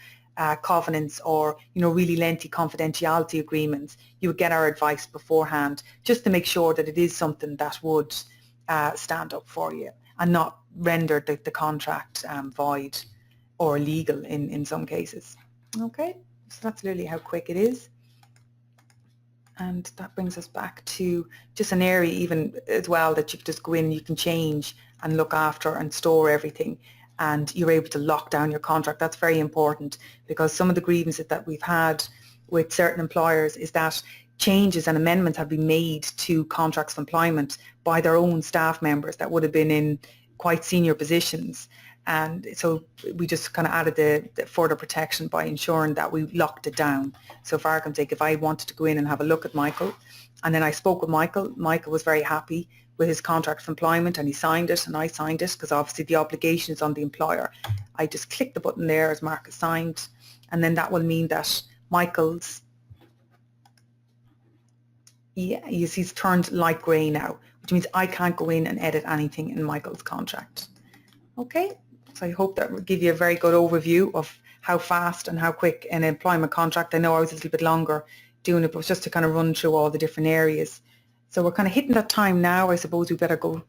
covenants or, you know, really lengthy confidentiality agreements, you would get our advice beforehand just to make sure that it is something that would stand up for you and not render the contract void or illegal in some cases. Okay, so that's literally how quick it is. And that brings us back to just an area even as well that you can just go in, you can change and look after and store everything and you're able to lock down your contract. That's very important because some of the grievances that we've had with certain employers is that changes and amendments have been made to contracts of employment by their own staff members that would have been in quite senior positions. And so we just kind of added the further protection by ensuring that we locked it down. So for argument's sake, if I wanted to go in and have a look at Michael, and then I spoke with Michael, Michael was very happy with his contract of employment and he signed it and I signed it because obviously the obligation is on the employer. I just click the button there as Mark has signed, and then that will mean that Michael's, yeah, you see, he's turned light grey now, which means I can't go in and edit anything in Michael's contract. Okay, so I hope that will give you a very good overview of how fast and how quick an employment contract. I know I was a little bit longer doing it, but it was just to kind of run through all the different areas. So we're kind of hitting that time now. I suppose we better go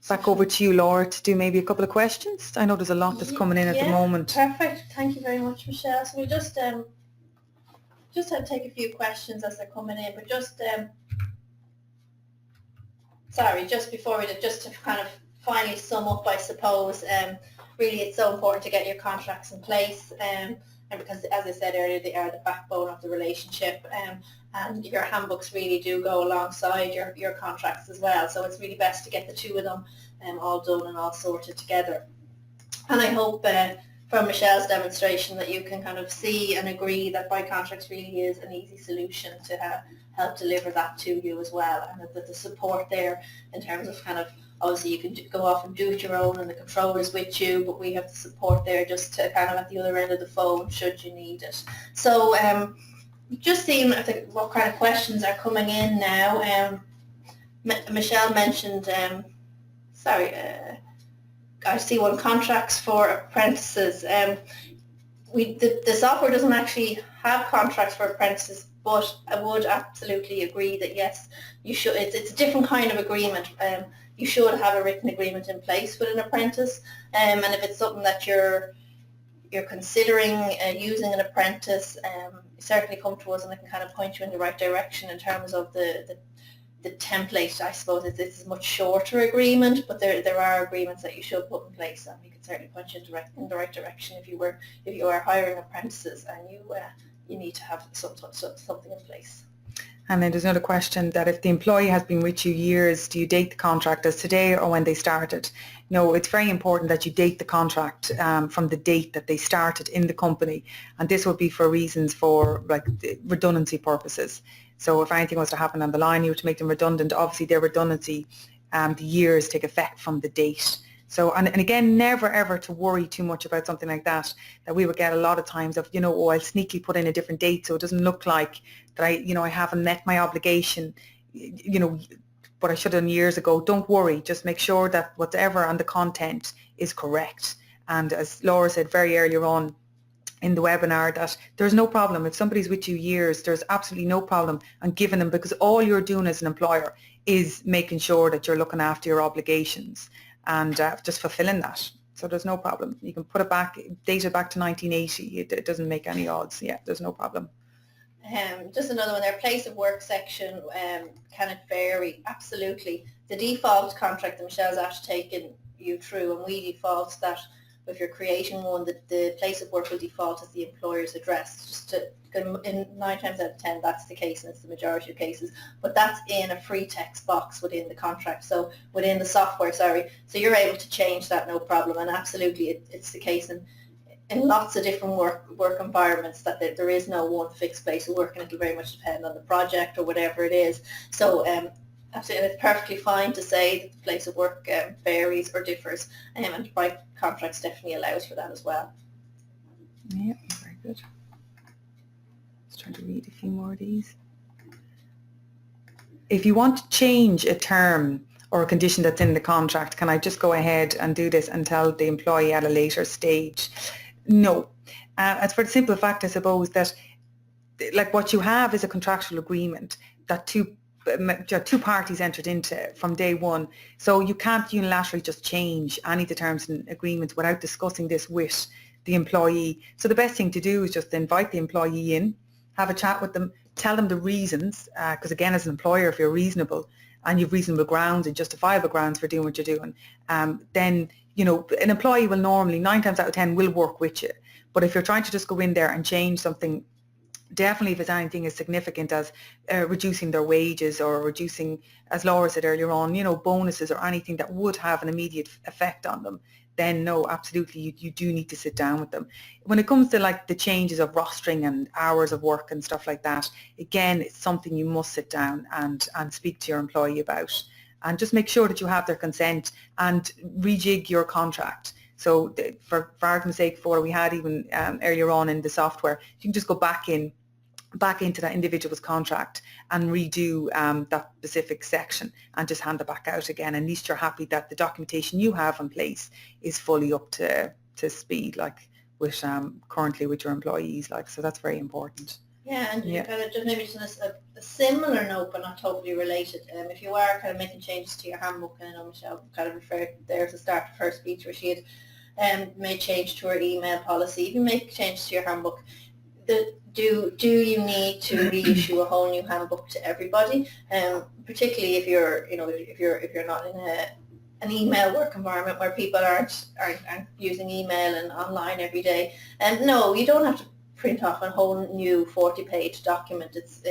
back over to you, Laura, to do maybe a couple of questions. I know there's a lot that's coming in at the moment. Perfect. Thank you very much, Michelle. So we'll just have to take a few questions as they're coming in, but just just before we do, just to kind of finally sum up, I suppose, really it's so important to get your contracts in place, and because, as I said earlier, they are the backbone of the relationship, and your handbooks really do go alongside your contracts as well. So it's really best to get the two of them all done and all sorted together. And I hope from Michelle's demonstration that you can kind of see and agree that by contracts really is an easy solution to help deliver that to you as well, and that the support there in terms of kind of, obviously you can go off and do it your own and the controller's with you, but we have the support there just to kind of at the other end of the phone should you need it. So just seeing what kind of questions are coming in now. Michelle mentioned, I see one, contracts for apprentices. The software doesn't actually have contracts for apprentices, but I would absolutely agree that yes, you should. It's a different kind of agreement. You should have a written agreement in place with an apprentice, and if it's something that you're considering using an apprentice, certainly come to us and I can kind of point you in the right direction in terms of the template. I suppose it's a much shorter agreement, but there are agreements that you should put in place, and we can certainly point you in the right direction if you are hiring apprentices and you need to have something in place. And then there's another question that if the employee has been with you years, do you date the contract as today or when they started? No, it's very important that you date the contract from the date that they started in the company. And this would be for reasons for like redundancy purposes. So if anything was to happen on the line, you were to make them redundant. Obviously their redundancy, the years take effect from the date. So, and again, never ever to worry too much about something like that we would get a lot of times of, I'll sneakily put in a different date so it doesn't look like that I haven't met my obligation, what I should have done years ago. Don't worry, just make sure that whatever on the content is correct. And as Laura said very earlier on in the webinar, that there's no problem. If somebody's with you years, there's absolutely no problem on giving them, because all you're doing as an employer is making sure that you're looking after your obligations and just fulfilling that. So there's no problem. You can put it back, date it back to 1980. It doesn't make any odds. Yeah, there's no problem. Just another one there, place of work section, can it vary? Absolutely. The default contract that Michelle's actually taken you through, and we default that if you're creating one, the place of work will default as the employer's address. Just to, in 9 times out of 10, that's the case, and it's the majority of cases. But that's in a free text box within the contract, so within the software, sorry. So you're able to change that, no problem. And absolutely, it's the case in lots of different work environments that there is no one fixed place of work, and it'll very much depend on the project or whatever it is. So absolutely, it's perfectly fine to say that the place of work varies or differs, and the right contracts definitely allows for that as well. Yeah, very good. Just trying to read a few more of these. If you want to change a term or a condition that's in the contract, can I just go ahead and do this and tell the employee at a later stage? No. It's for the simple fact, I suppose, that like what you have is a contractual agreement that two parties entered into from day one. So you can't unilaterally just change any of the terms and agreements without discussing this with the employee. So the best thing to do is just invite the employee in, have a chat with them, tell them the reasons, because again, as an employer, if you're reasonable and you've reasonable grounds and justifiable grounds for doing what you're doing, then, an employee will normally, 9 times out of 10, will work with you. But if you're trying to just go in there and change something, definitely if it's anything as significant as reducing their wages or reducing, as Laura said earlier on, bonuses or anything that would have an immediate effect on them, then no, absolutely, you do need to sit down with them. When it comes to like the changes of rostering and hours of work and stuff like that, again, it's something you must sit down and speak to your employee about, and just make sure that you have their consent and rejig your contract. So for argument's sake, for we had even earlier on in the software, you can just go back into that individual's contract and redo that specific section and just hand it back out again. And at least you're happy that the documentation you have in place is fully up to speed, like with currently with your employees. Like, so that's very important. Yeah, and you kind of just maybe just a similar note, but not totally related. If you are kind of making changes to your handbook, and I know Michelle kind of referred there at the start of her speech where she had made change to her email policy. If you make changes to your handbook, do you need to reissue a whole new handbook to everybody? Particularly if you're not in an email work environment where people aren't using email and online every day. And no, you don't have to print off a whole new 40-page document. It's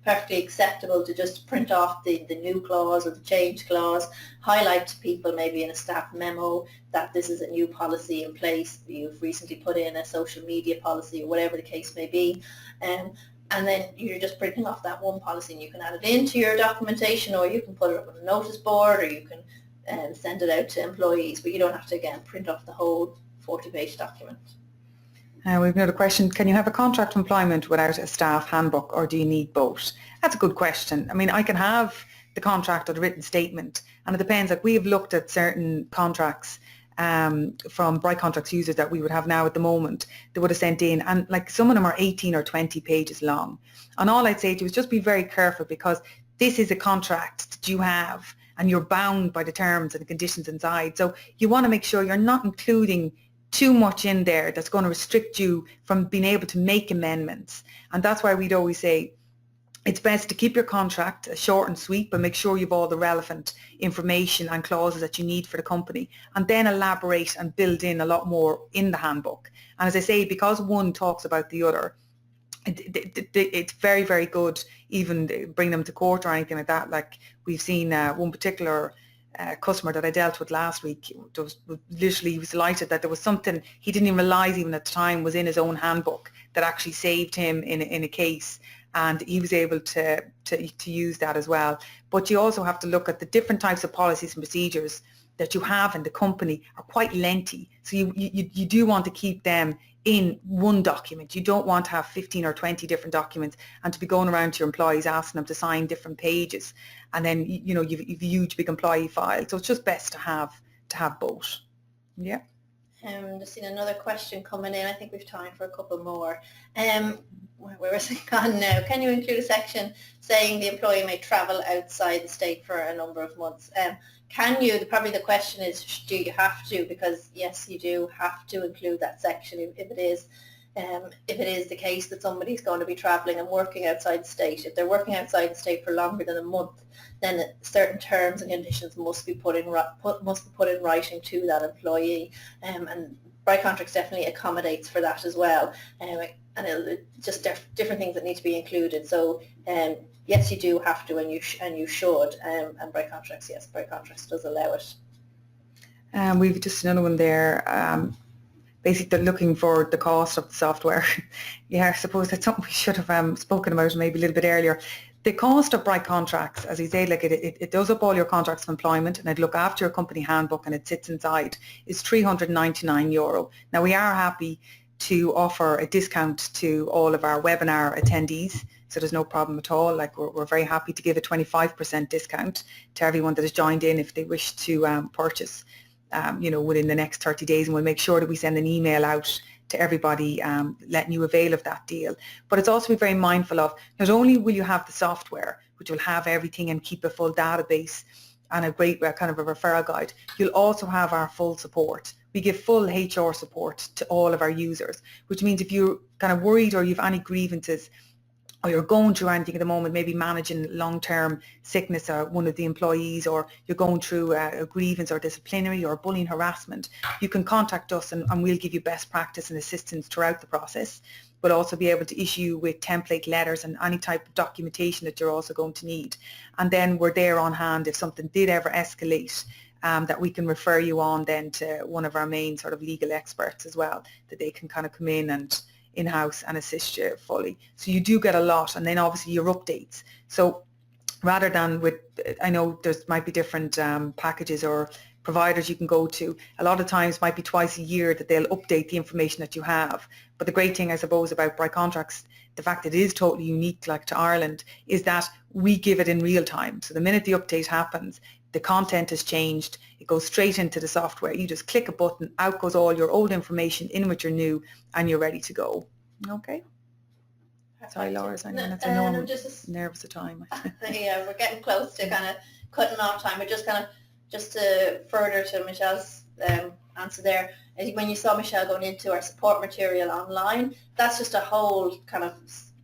perfectly acceptable to just print off the new clause or the change clause, highlight to people maybe in a staff memo that this is a new policy in place, you've recently put in a social media policy or whatever the case may be, and then you're just printing off that one policy, and you can add it into your documentation, or you can put it up on a notice board, or you can send it out to employees, but you don't have to, again, print off the whole 40-page document. We've another question. Can you have a contract of employment without a staff handbook, or do you need both? That's a good question. I mean, I can have the contract or the written statement, and it depends. Like, we have looked at certain contracts from Bright Contracts users that we would have now at the moment, they would have sent in, and like some of them are 18 or 20 pages long. And all I'd say to you is just be very careful, because this is a contract that you have and you're bound by the terms and the conditions inside. So you want to make sure you're not including too much in there that's going to restrict you from being able to make amendments. And that's why we'd always say it's best to keep your contract short and sweet, but make sure you've all the relevant information and clauses that you need for the company, and then elaborate and build in a lot more in the handbook. And as I say, because one talks about the other, it's very, very good, even bring them to court or anything like that. Like, we've seen one particular customer that I dealt with last week, he was delighted that there was something he didn't even realise even at the time was in his own handbook that actually saved him in a case, and he was able to use that as well. But you also have to look at the different types of policies and procedures that you have in the company are quite lengthy, so you do want to keep them in one document. You don't want to have 15 or 20 different documents and to be going around to your employees asking them to sign different pages, and then you've a huge big employee file. So it's just best to have both. Yeah. Just seen another question coming in. I think we've time for a couple more. Where is it gone now? Can you include a section saying the employee may travel outside the state for a number of months? Can you? Probably the question is, do you have to? Because yes, you do have to include that section if it is the case that somebody's going to be travelling and working outside the state. If they're working outside the state for longer than a month, then certain terms and conditions must be put in writing to that employee. And Bright Contracts definitely accommodates for that as well. And just different things that need to be included. So yes, you do have to, and you should. And Bright Contracts, yes, Bright Contracts does allow it. We've just another one there. Basically, they're looking for the cost of the software. Yeah, I suppose that's something we should have spoken about maybe a little bit earlier. The cost of Bright Contracts, as you say, like it does up all your contracts of employment, and it look after your company handbook, and it sits inside, is €399. Now, we are happy to offer a discount to all of our webinar attendees, so there's no problem at all. Like, we're very happy to give a 25% discount to everyone that has joined in if they wish to purchase within the next 30 days, and we'll make sure that we send an email out to everybody letting you avail of that deal. But it's also be very mindful of, not only will you have the software, which will have everything and keep a full database and a great kind of a referral guide, you'll also have our full support. We give full HR support to all of our users, which means if you're kind of worried or you've any grievances, or you're going through anything at the moment, maybe managing long-term sickness or one of the employees, or you're going through a grievance or disciplinary or bullying harassment, you can contact us and we'll give you best practice and assistance throughout the process. We'll also be able to issue you with template letters and any type of documentation that you're also going to need. And then we're there on hand if something did ever escalate. that we can refer you on then to one of our main sort of legal experts as well, that they can kind of come in and in-house and assist you fully. So you do get a lot, and then obviously your updates. So rather than with, I know there might be different packages or providers you can go to, a lot of times might be twice a year that they'll update the information that you have. But the great thing, I suppose, about Bright Contracts, the fact that it is totally unique, like to Ireland, is that we give it in real time. So the minute the update happens, the content has changed, it goes straight into the software. You just click a button, out goes all your old information, in with your new, and you're ready to go. Okay. Sorry, Laura, I know I'm just nervous of time. Yeah, we're getting close to kind of cutting off time, but just to further to Michelle's answer there, is when you saw Michelle going into our support material online, that's just a whole kind of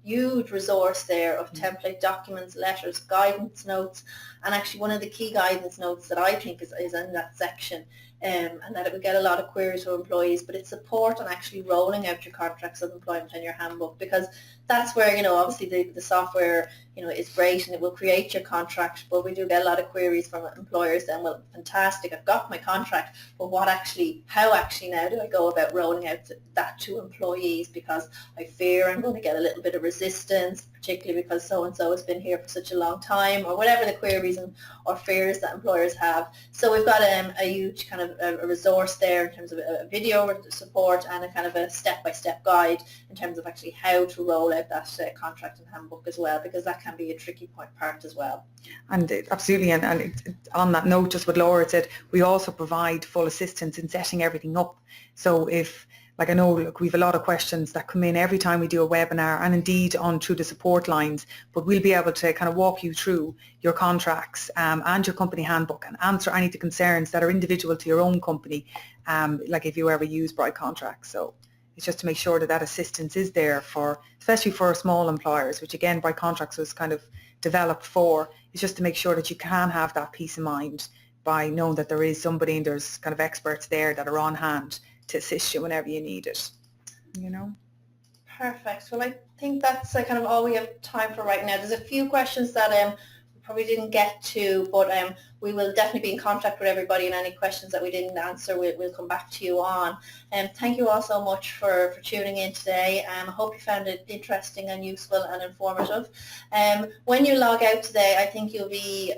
huge resource there of template documents, letters, guidance notes, and actually one of the key guidance notes that I think is in that section, and that it would get a lot of queries from employees, but it's support on actually rolling out your contracts of employment and your handbook, because that's where, obviously the software, is great and it will create your contract, but we do get a lot of queries from employers then, well, fantastic, I've got my contract, but how actually now do I go about rolling out that to employees, because I fear I'm going to get a little bit of resistance, particularly because so-and-so has been here for such a long time, or whatever the queries or fears that employers have. So we've got a huge kind of a resource there in terms of a video support and a kind of a step-by-step guide in terms of actually how to roll out that contract and handbook as well, because that can be a tricky part as well. And absolutely, and on that note, just what Laura said, we also provide full assistance in setting everything up. So if, like, I know, look, we have a lot of questions that come in every time we do a webinar, and indeed on through the support lines, but we'll be able to kind of walk you through your contracts and your company handbook and answer any of the concerns that are individual to your own company, like if you ever use Bright Contracts. So it's just to make sure that that assistance is there for, especially for small employers, which again Bright Contracts was kind of developed for. It's just to make sure that you can have that peace of mind by knowing that there is somebody and there's kind of experts there that are on hand to assist you whenever you need it. Perfect. Well, I think that's kind of all we have time for right now. There's a few questions that we probably didn't get to, but we will definitely be in contact with everybody, and any questions that we didn't answer we'll come back to you on. Thank you all so much for tuning in today. I hope you found it interesting and useful and informative. When you log out today, I think you'll be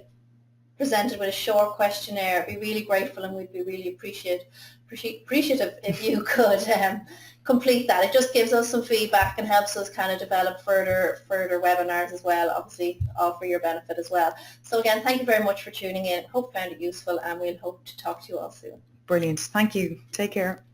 presented with a short questionnaire. I'd be really grateful, and we'd be really appreciative if you could complete that. It just gives us some feedback and helps us kind of develop further webinars as well, obviously all for your benefit as well. So again, thank you very much for tuning in. Hope you found it useful, and we'll hope to talk to you all soon. Brilliant. Thank you. Take care.